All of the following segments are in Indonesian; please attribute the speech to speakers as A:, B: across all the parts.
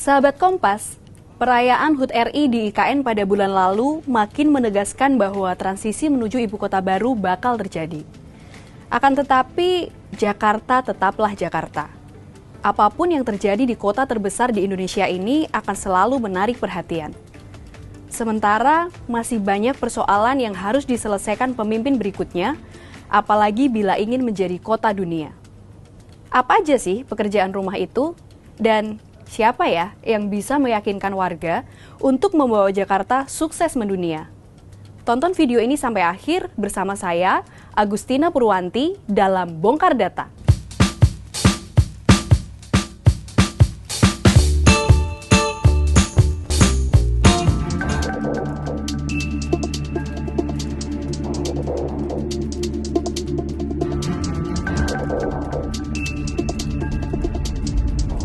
A: Sahabat Kompas, perayaan HUT RI di IKN pada bulan lalu makin menegaskan bahwa transisi menuju ibu kota baru bakal terjadi. Akan tetapi, Jakarta tetaplah Jakarta. Apapun yang terjadi di kota terbesar di Indonesia ini akan selalu menarik perhatian. Sementara, masih banyak persoalan yang harus diselesaikan pemimpin berikutnya, apalagi bila ingin menjadi kota dunia. Apa aja sih pekerjaan rumah itu? Dan siapa ya yang bisa meyakinkan warga untuk membawa Jakarta sukses mendunia? Tonton video ini sampai akhir bersama saya, Agustina Purwanti, dalam Bongkar Data.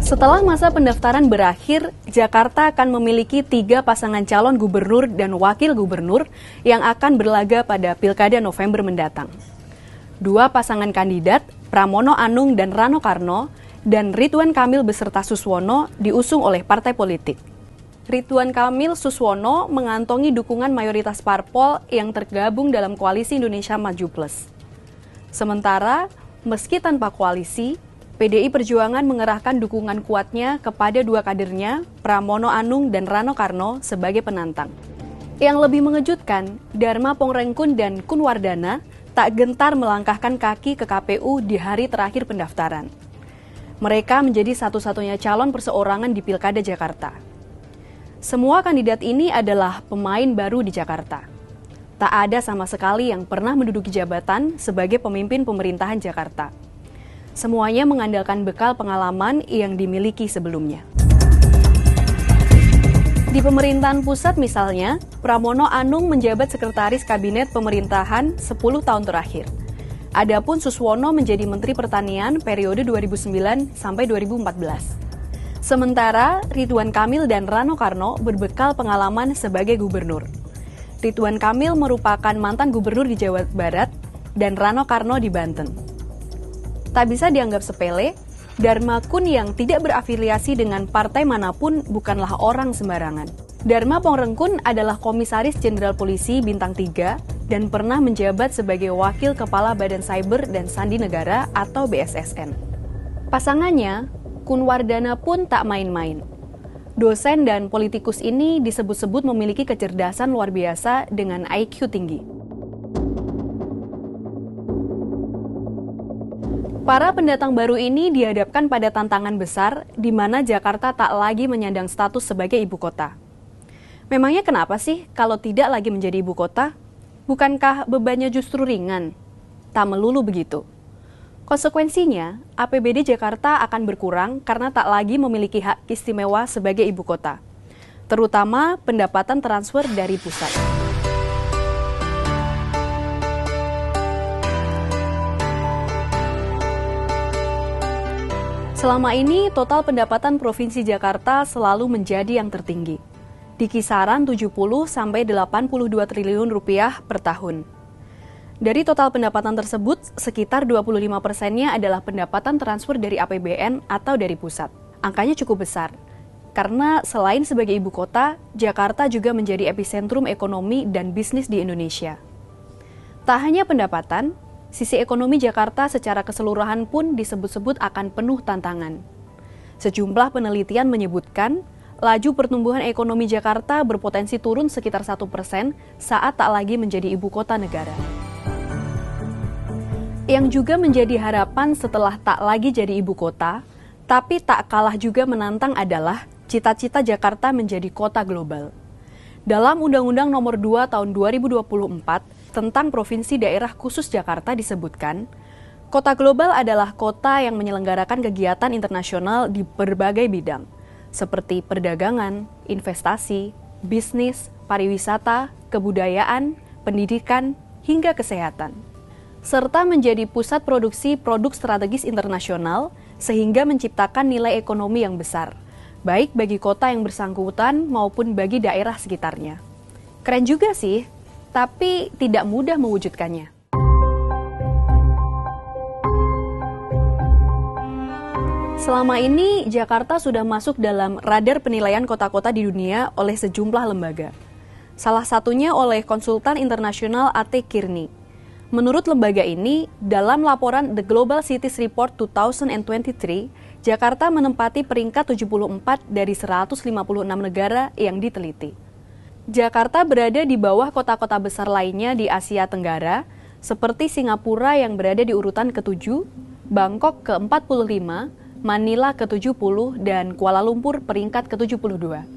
A: Setelah masa pendaftaran berakhir, Jakarta akan memiliki 3 pasangan calon gubernur dan wakil gubernur yang akan berlaga pada Pilkada November mendatang. 2 pasangan kandidat, Pramono Anung dan Rano Karno, dan Ridwan Kamil beserta Suswono diusung oleh partai politik. Ridwan Kamil Suswono mengantongi dukungan mayoritas parpol yang tergabung dalam Koalisi Indonesia Maju Plus. Sementara, meski tanpa koalisi, PDI Perjuangan mengerahkan dukungan kuatnya kepada 2 kadernya, Pramono Anung dan Rano Karno, sebagai penantang. Yang lebih mengejutkan, Dharma Pongrengkun dan Kun Wardana tak gentar melangkahkan kaki ke KPU di hari terakhir pendaftaran. Mereka menjadi satu-satunya calon perseorangan di Pilkada Jakarta. Semua kandidat ini adalah pemain baru di Jakarta. Tak ada sama sekali yang pernah menduduki jabatan sebagai pemimpin pemerintahan Jakarta. Semuanya mengandalkan bekal pengalaman yang dimiliki sebelumnya. Di pemerintahan pusat misalnya, Pramono Anung menjabat sekretaris kabinet pemerintahan 10 tahun terakhir. Adapun Suswono menjadi Menteri Pertanian periode 2009 sampai 2014. Sementara Ridwan Kamil dan Rano Karno berbekal pengalaman sebagai gubernur. Ridwan Kamil merupakan mantan gubernur di Jawa Barat dan Rano Karno di Banten. Tak bisa dianggap sepele, Dharma Kun yang tidak berafiliasi dengan partai manapun bukanlah orang sembarangan. Dharma Pongrengkun adalah Komisaris Jenderal Polisi Bintang 3 dan pernah menjabat sebagai Wakil Kepala Badan Cyber dan Sandi Negara atau BSSN. Pasangannya, Kun Wardana pun tak main-main. Dosen dan politikus ini disebut-sebut memiliki kecerdasan luar biasa dengan IQ tinggi. Para pendatang baru ini dihadapkan pada tantangan besar di mana Jakarta tak lagi menyandang status sebagai ibu kota. Memangnya kenapa sih kalau tidak lagi menjadi ibu kota? Bukankah bebannya justru ringan? Tak melulu begitu. Konsekuensinya, APBD Jakarta akan berkurang karena tak lagi memiliki hak istimewa sebagai ibu kota, terutama pendapatan transfer dari pusat. Selama ini, total pendapatan Provinsi Jakarta selalu menjadi yang tertinggi, di kisaran 70 sampai 82 triliun rupiah per tahun. Dari total pendapatan tersebut, sekitar 25%-nya adalah pendapatan transfer dari APBN atau dari pusat. Angkanya cukup besar, karena selain sebagai ibu kota, Jakarta juga menjadi epicentrum ekonomi dan bisnis di Indonesia. Tak hanya pendapatan, sisi ekonomi Jakarta secara keseluruhan pun disebut-sebut akan penuh tantangan. Sejumlah penelitian menyebutkan, laju pertumbuhan ekonomi Jakarta berpotensi turun sekitar 1% saat tak lagi menjadi ibu kota negara. Yang juga menjadi harapan setelah tak lagi jadi ibu kota, tapi tak kalah juga menantang adalah cita-cita Jakarta menjadi kota global. Dalam Undang-Undang Nomor 2 Tahun 2024, tentang Provinsi Daerah Khusus Jakarta disebutkan, kota global adalah kota yang menyelenggarakan kegiatan internasional di berbagai bidang, seperti perdagangan, investasi, bisnis, pariwisata, kebudayaan, pendidikan, hingga kesehatan. Serta menjadi pusat produksi produk strategis internasional, sehingga menciptakan nilai ekonomi yang besar, baik bagi kota yang bersangkutan maupun bagi daerah sekitarnya. Keren juga sih, tapi tidak mudah mewujudkannya. Selama ini, Jakarta sudah masuk dalam radar penilaian kota-kota di dunia oleh sejumlah lembaga. Salah satunya oleh konsultan internasional A.T. Kearney. Menurut lembaga ini, dalam laporan The Global Cities Report 2023, Jakarta menempati peringkat 74 dari 156 negara yang diteliti. Jakarta berada di bawah kota-kota besar lainnya di Asia Tenggara, seperti Singapura yang berada di urutan ke-7, Bangkok ke-45, Manila ke-70, dan Kuala Lumpur peringkat ke-72.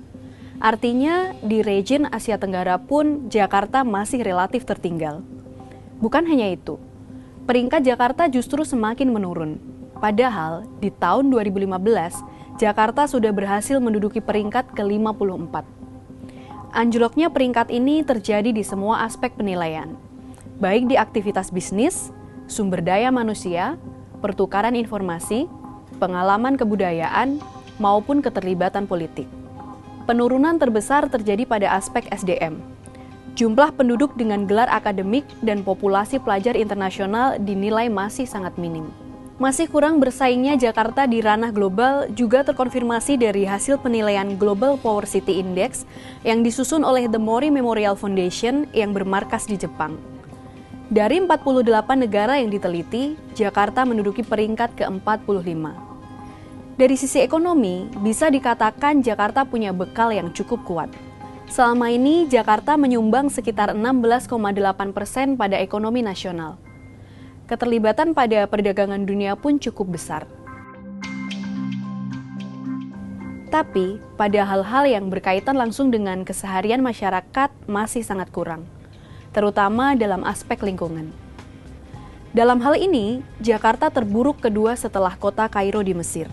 A: Artinya, di region Asia Tenggara pun Jakarta masih relatif tertinggal. Bukan hanya itu, peringkat Jakarta justru semakin menurun. Padahal, di tahun 2015, Jakarta sudah berhasil menduduki peringkat ke-54. Anjloknya peringkat ini terjadi di semua aspek penilaian, baik di aktivitas bisnis, sumber daya manusia, pertukaran informasi, pengalaman kebudayaan, maupun keterlibatan politik. Penurunan terbesar terjadi pada aspek SDM. Jumlah penduduk dengan gelar akademik dan populasi pelajar internasional dinilai masih sangat minim. Masih kurang bersaingnya Jakarta di ranah global juga terkonfirmasi dari hasil penilaian Global Power City Index yang disusun oleh The Mori Memorial Foundation yang bermarkas di Jepang. Dari 48 negara yang diteliti, Jakarta menduduki peringkat ke-45. Dari sisi ekonomi, bisa dikatakan Jakarta punya bekal yang cukup kuat. Selama ini, Jakarta menyumbang sekitar 16,8% pada ekonomi nasional. Keterlibatan pada perdagangan dunia pun cukup besar. Tapi, pada hal-hal yang berkaitan langsung dengan keseharian masyarakat masih sangat kurang, terutama dalam aspek lingkungan. Dalam hal ini, Jakarta terburuk kedua setelah kota Kairo di Mesir.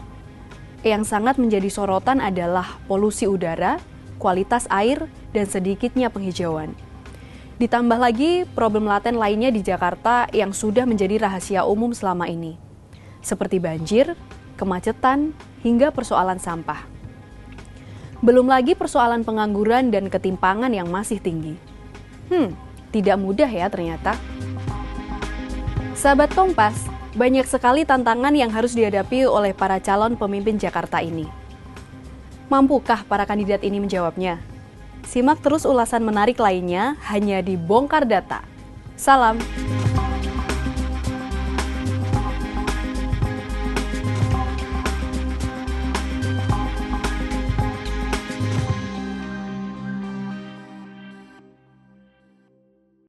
A: Yang sangat menjadi sorotan adalah polusi udara, kualitas air, dan sedikitnya penghijauan. Ditambah lagi problem laten lainnya di Jakarta yang sudah menjadi rahasia umum selama ini, seperti banjir, kemacetan, hingga persoalan sampah. Belum lagi persoalan pengangguran dan ketimpangan yang masih tinggi. Tidak mudah ya ternyata. Sahabat Kompas, banyak sekali tantangan yang harus dihadapi oleh para calon pemimpin Jakarta ini. Mampukah para kandidat ini menjawabnya? Simak terus ulasan menarik lainnya hanya di Bongkar Data. Salam!